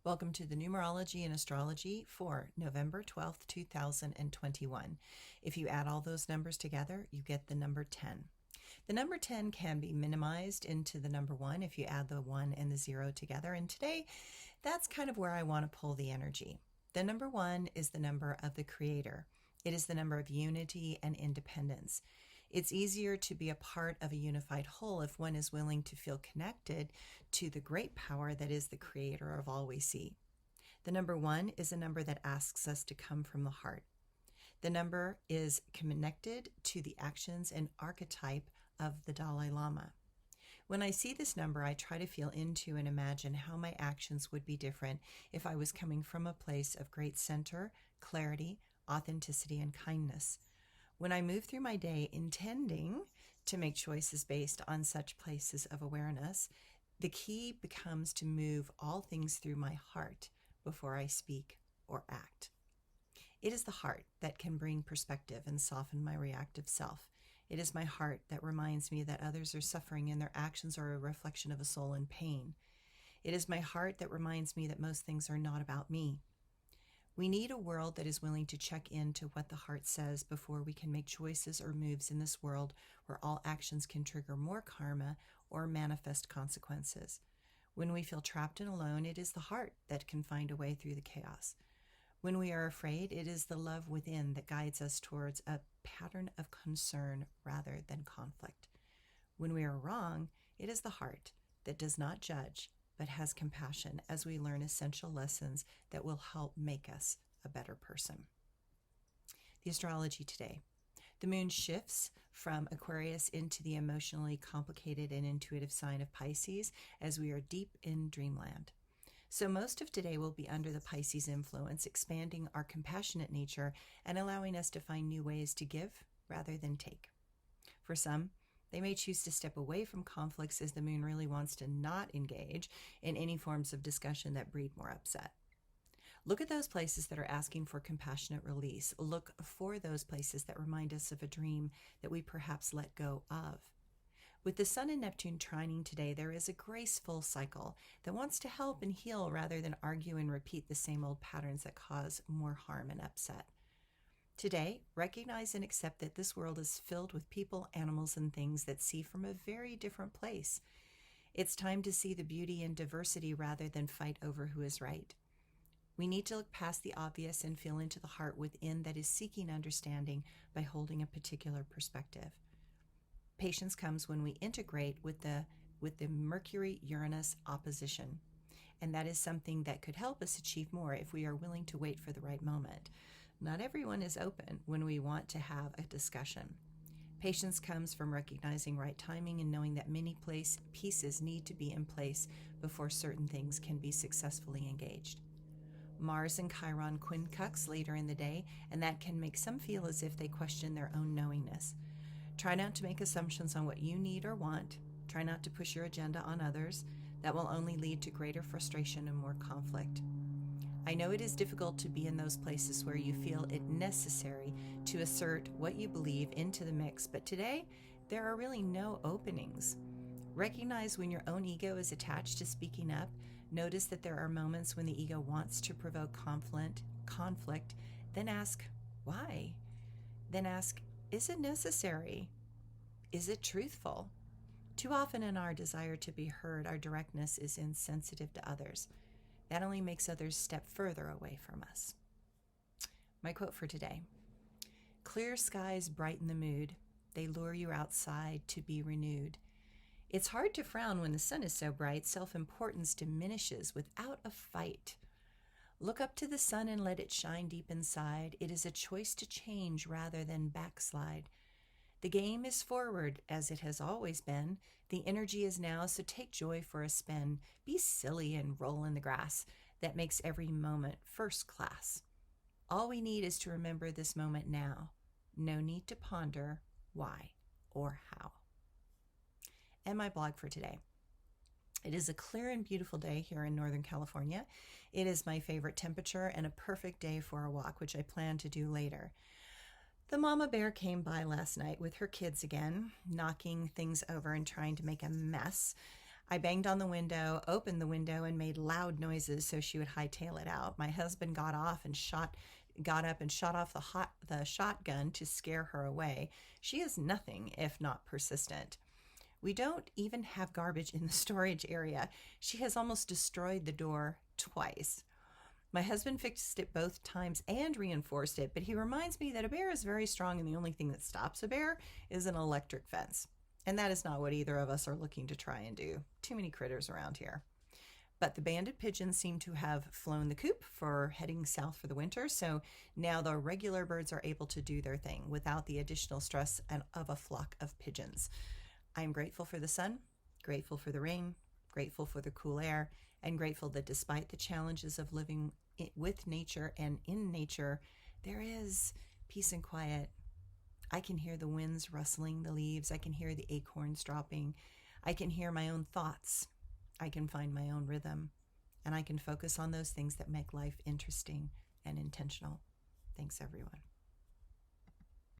Welcome to the Numerology and Astrology for November 12th, 2021. If you add all those numbers together, you get the number 10. The number 10 can be minimized into the number 1 if you add the 1 and the 0 together. And today, that's kind of where I want to pull the energy. The number 1 is the number of the Creator. It is the number of unity and independence. It's easier to be a part of a unified whole if one is willing to feel connected to the great power that is the creator of all we see. The number 1 is a number that asks us to come from the heart. The number is connected to the actions and archetype of the Dalai Lama. When I see this number, I try to feel into and imagine how my actions would be different if I was coming from a place of great center, clarity, authenticity, and kindness. When I move through my day intending to make choices based on such places of awareness, the key becomes to move all things through my heart before I speak or act. It is the heart that can bring perspective and soften my reactive self. It is my heart that reminds me that others are suffering and their actions are a reflection of a soul in pain. It is my heart that reminds me that most things are not about me. We need a world that is willing to check into what the heart says before we can make choices or moves in this world where all actions can trigger more karma or manifest consequences. When we feel trapped and alone, it is the heart that can find a way through the chaos. When we are afraid, it is the love within that guides us towards a pattern of concern rather than conflict. When we are wrong, it is the heart that does not judge but has compassion as we learn essential lessons that will help make us a better person. The astrology today. The moon shifts from Aquarius into the emotionally complicated and intuitive sign of Pisces as we are deep in dreamland. So most of today will be under the Pisces influence, expanding our compassionate nature and allowing us to find new ways to give rather than take. For some, they may choose to step away from conflicts as the moon really wants to not engage in any forms of discussion that breed more upset. Look at those places that are asking for compassionate release. Look for those places that remind us of a dream that we perhaps let go of. With the Sun and Neptune trining today, there is a graceful cycle that wants to help and heal rather than argue and repeat the same old patterns that cause more harm and upset. Today, recognize and accept that this world is filled with people, animals, and things that see from a very different place. It's time to see the beauty in diversity rather than fight over who is right. We need to look past the obvious and feel into the heart within that is seeking understanding by holding a particular perspective. Patience comes when we integrate with the Mercury-Uranus opposition, and that is something that could help us achieve more if we are willing to wait for the right moment. Not everyone is open when we want to have a discussion. Patience comes from recognizing right timing and knowing that many pieces need to be in place before certain things can be successfully engaged. Mars and Chiron quincux later in the day, and that can make some feel as if they question their own knowingness. Try not to make assumptions on what you need or want. Try not to push your agenda on others. That will only lead to greater frustration and more conflict. I know it is difficult to be in those places where you feel it necessary to assert what you believe into the mix, but today there are really no openings. Recognize when your own ego is attached to speaking up. Notice that there are moments when the ego wants to provoke conflict. Then ask, why? Then ask, is it necessary? Is it truthful? Too often in our desire to be heard, our directness is insensitive to others. That only makes others step further away from us. My quote for today: clear skies brighten the mood. They lure you outside to be renewed. It's hard to frown when the sun is so bright. Self-importance diminishes without a fight. Look up to the sun and let it shine deep inside. It is a choice to change rather than backslide. The game is forward, as it has always been. The energy is now, so take joy for a spin. Be silly and roll in the grass. That makes every moment first class. All we need is to remember this moment now. No need to ponder why or how. And my blog for today. It is a clear and beautiful day here in Northern California. It is my favorite temperature and a perfect day for a walk, which I plan to do later. The mama bear came by last night with her kids again, knocking things over and trying to make a mess. I banged on the window, opened the window, and made loud noises so she would hightail it out. My husband got up and shot off the shotgun to scare her away. She is nothing if not persistent. We don't even have garbage in the storage area. She has almost destroyed the door twice. My husband fixed it both times and reinforced it, but he reminds me that a bear is very strong and the only thing that stops a bear is an electric fence. And that is not what either of us are looking to try and do. Too many critters around here. But the banded pigeons seem to have flown the coop for heading south for the winter, so now the regular birds are able to do their thing without the additional stress of a flock of pigeons. I am grateful for the sun, grateful for the rain, grateful for the cool air, and grateful that despite the challenges of living with nature and in nature, there is peace and quiet. I can hear the winds rustling the leaves. I can hear the acorns dropping. I can hear my own thoughts. I can find my own rhythm, and I can focus on those things that make life interesting and intentional. Thanks, everyone.